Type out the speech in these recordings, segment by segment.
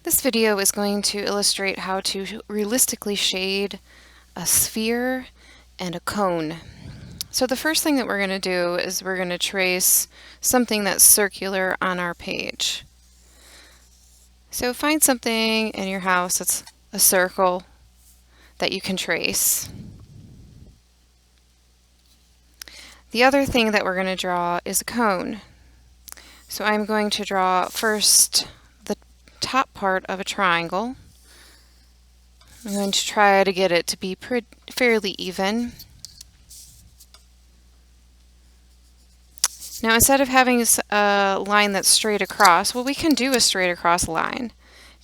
This video is going to illustrate how to realistically shade a sphere and a cone. So the first thing that we're going to do is we're going to trace something that's circular on our page. So find something in your house that's a circle that you can trace. The other thing that we're going to draw is a cone. So I'm going to draw first the top part of a triangle. I'm going to try to get it to be fairly even. Now instead of having a line that's straight across, well, we can do a straight across line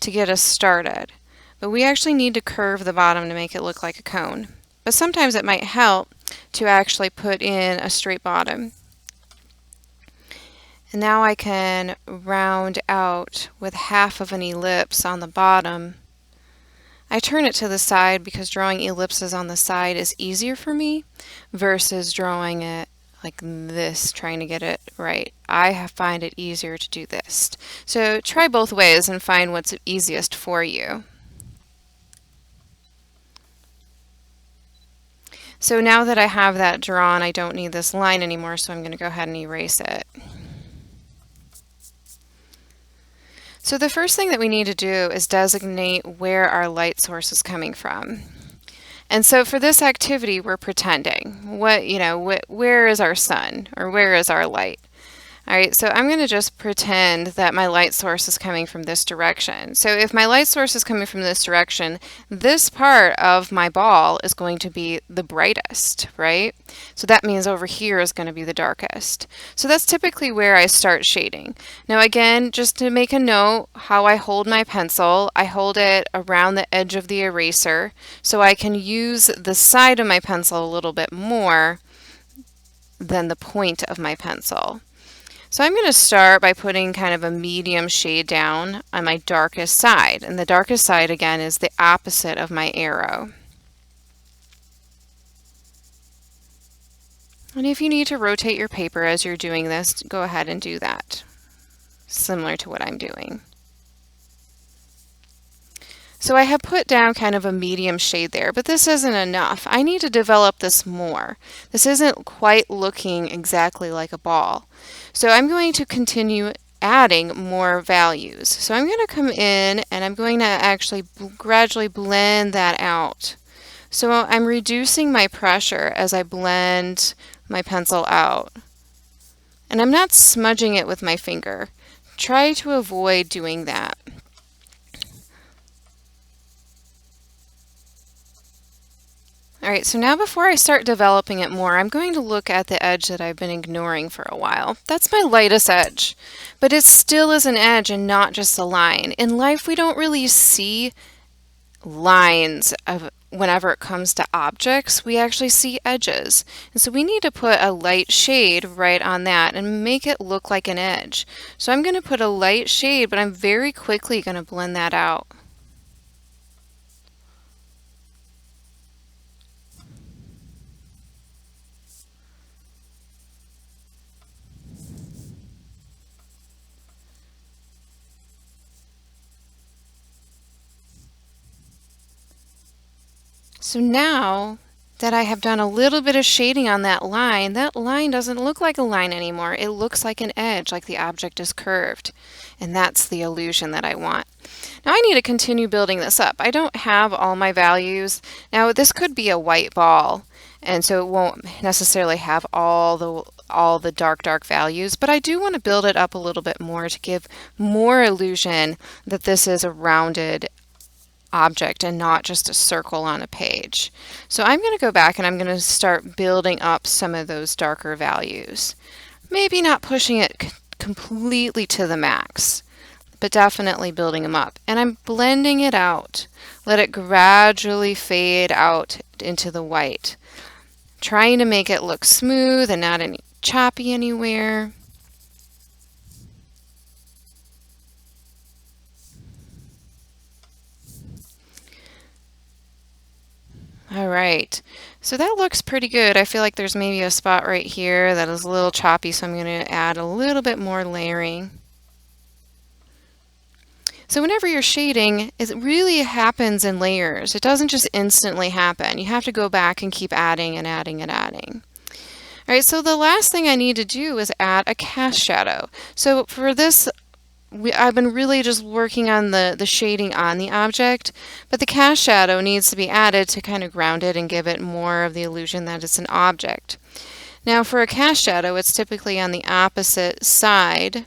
to get us started. But we actually need to curve the bottom to make it look like a cone. But sometimes it might help to actually put in a straight bottom. And now I can round out with half of an ellipse on the bottom. I turn it to the side because drawing ellipses on the side is easier for me versus drawing it like this, trying to get it right. I find it easier to do this. So try both ways and find what's easiest for you. So now that I have that drawn, I don't need this line anymore, so I'm going to go ahead and erase it. So the first thing that we need to do is designate where our light source is coming from. And so for this activity, we're pretending. Where is our sun, or where is our light? All right, so I'm going to just pretend that my light source is coming from this direction. So if my light source is coming from this direction, this part of my ball is going to be the brightest, right? So that means over here is going to be the darkest. So that's typically where I start shading. Now again, just to make a note, how I hold my pencil, I hold it around the edge of the eraser so I can use the side of my pencil a little bit more than the point of my pencil. So I'm going to start by putting kind of a medium shade down on my darkest side. And the darkest side, again, is the opposite of my arrow. And if you need to rotate your paper as you're doing this, go ahead and do that, similar to what I'm doing. So I have put down kind of a medium shade there, but this isn't enough. I need to develop this more. This isn't quite looking exactly like a ball. So I'm going to continue adding more values. So I'm going to come in and I'm going to actually gradually blend that out. So I'm reducing my pressure as I blend my pencil out. And I'm not smudging it with my finger. Try to avoid doing that. Alright, so now before I start developing it more, I'm going to look at the edge that I've been ignoring for a while. That's my lightest edge, but it still is an edge and not just a line. In life, we don't really see lines whenever it comes to objects. We actually see edges. And so we need to put a light shade right on that and make it look like an edge. So I'm going to put a light shade, but I'm very quickly going to blend that out. So now that I have done a little bit of shading on that line doesn't look like a line anymore. It looks like an edge, like the object is curved. And that's the illusion that I want. Now I need to continue building this up. I don't have all my values. Now this could be a white ball, and so it won't necessarily have all the dark values, but I do want to build it up a little bit more to give more illusion that this is a rounded object and not just a circle on a page. So I'm going to go back and I'm going to start building up some of those darker values. Maybe not pushing it completely to the max, but definitely building them up. And I'm blending it out. Let it gradually fade out into the white. Trying to make it look smooth and not any choppy anywhere. All right, so that looks pretty good. I feel like there's maybe a spot right here that is a little choppy, so I'm going to add a little bit more layering. So whenever you're shading, it really happens in layers. It doesn't just instantly happen. You have to go back and keep adding and adding and adding. All right, so the last thing I need to do is add a cast shadow. So for this, I've been really just working on the shading on the object, but the cast shadow needs to be added to kind of ground it and give it more of the illusion that it's an object. Now for a cast shadow, it's typically on the opposite side.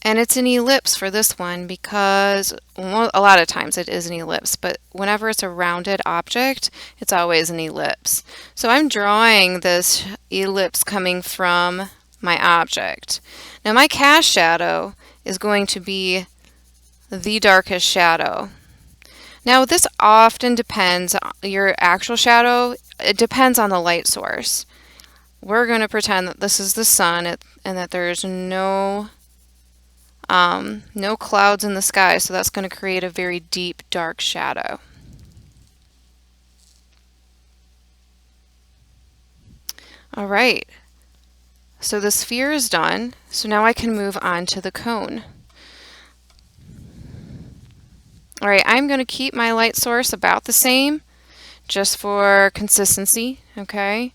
And it's an ellipse for this one because a lot of times it is an ellipse, but whenever it's a rounded object, it's always an ellipse. So I'm drawing this ellipse coming from my object. Now my cast shadow is going to be the darkest shadow. Now this often depends, your actual shadow, it depends on the light source. We're going to pretend that this is the sun and that there's no clouds in the sky, so that's going to create a very deep, dark shadow. All right, so the sphere is done, so now I can move on to the cone. All right, I'm going to keep my light source about the same, just for consistency, okay?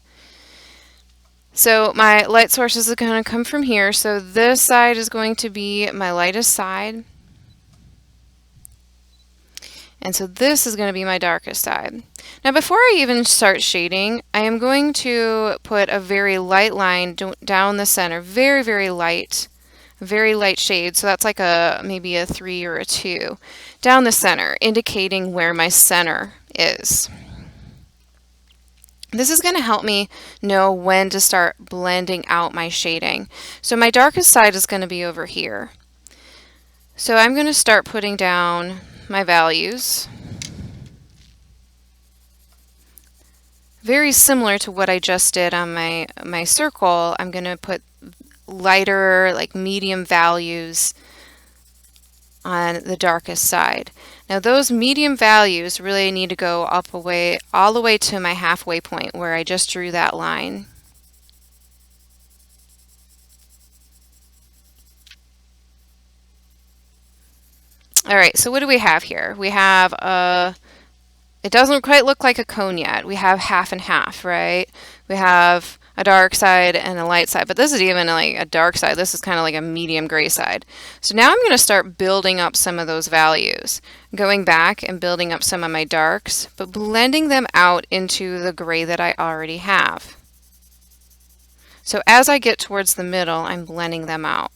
So my light source is going to come from here. So this side is going to be my lightest side. And so this is going to be my darkest side. Now before I even start shading, I am going to put a very light line down the center. Very, very light shade. So that's like maybe a 3 or a 2 down the center, indicating where my center is. This is going to help me know when to start blending out my shading. So my darkest side is going to be over here. So I'm going to start putting down my values. Very similar to what I just did on my circle, I'm going to put lighter, like medium values on the darkest side. Now those medium values really need to go all the way to my halfway point where I just drew that line. All right, so what do we have here? We have it doesn't quite look like a cone yet. We have half and half, right? We have a dark side and a light side, but this is even like a dark side. This is kind of like a medium gray side. So now I'm going to start building up some of those values, going back and building up some of my darks, but blending them out into the gray that I already have. So as I get towards the middle, I'm blending them out.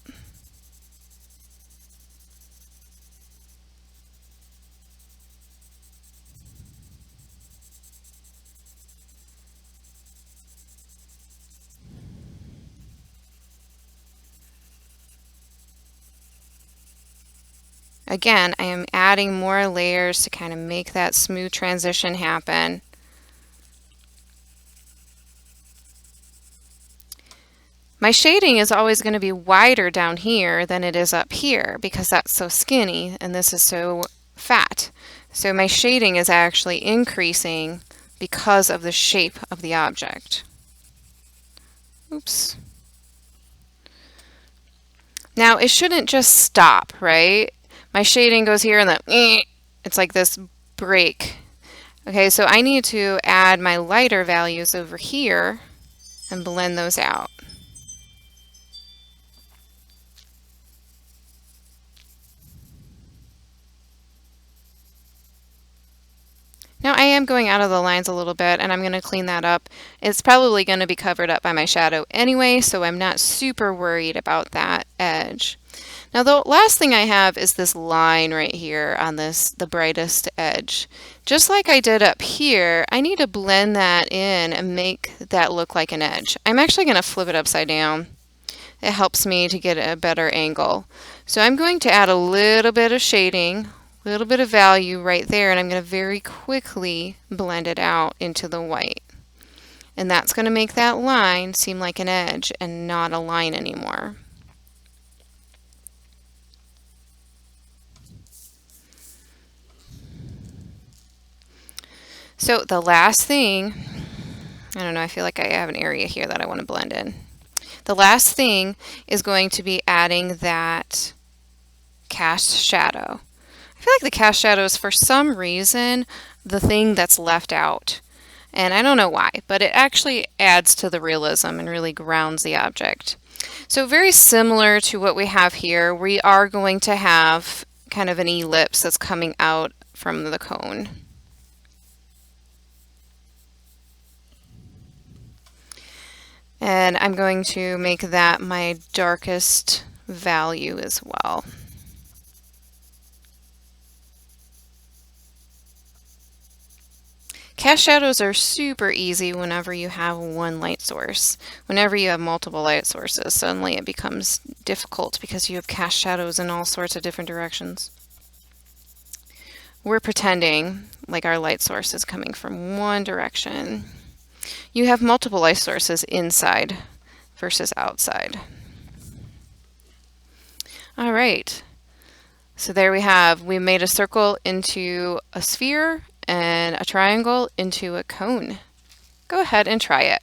Again, I am adding more layers to kind of make that smooth transition happen. My shading is always going to be wider down here than it is up here because that's so skinny and this is so fat. So my shading is actually increasing because of the shape of the object. Oops. Now it shouldn't just stop, right? My shading goes here and then it's like this break. Okay, so I need to add my lighter values over here and blend those out. Now I am going out of the lines a little bit and I'm going to clean that up. It's probably going to be covered up by my shadow anyway, so I'm not super worried about that edge. Now the last thing I have is this line right here on the brightest edge. Just like I did up here, I need to blend that in and make that look like an edge. I'm actually going to flip it upside down. It helps me to get a better angle. So I'm going to add a little bit of shading, a little bit of value right there, and I'm going to very quickly blend it out into the white. And that's going to make that line seem like an edge and not a line anymore. So the last thing, I don't know, I feel like I have an area here that I want to blend in. The last thing is going to be adding that cast shadow. I feel like the cast shadow is for some reason the thing that's left out. And I don't know why, but it actually adds to the realism and really grounds the object. So very similar to what we have here, we are going to have kind of an ellipse that's coming out from the cone. And I'm going to make that my darkest value as well. Cast shadows are super easy whenever you have one light source. Whenever you have multiple light sources, suddenly it becomes difficult because you have cast shadows in all sorts of different directions. We're pretending like our light source is coming from one direction. You have multiple light sources inside versus outside. All right. So there we made a circle into a sphere and a triangle into a cone. Go ahead and try it.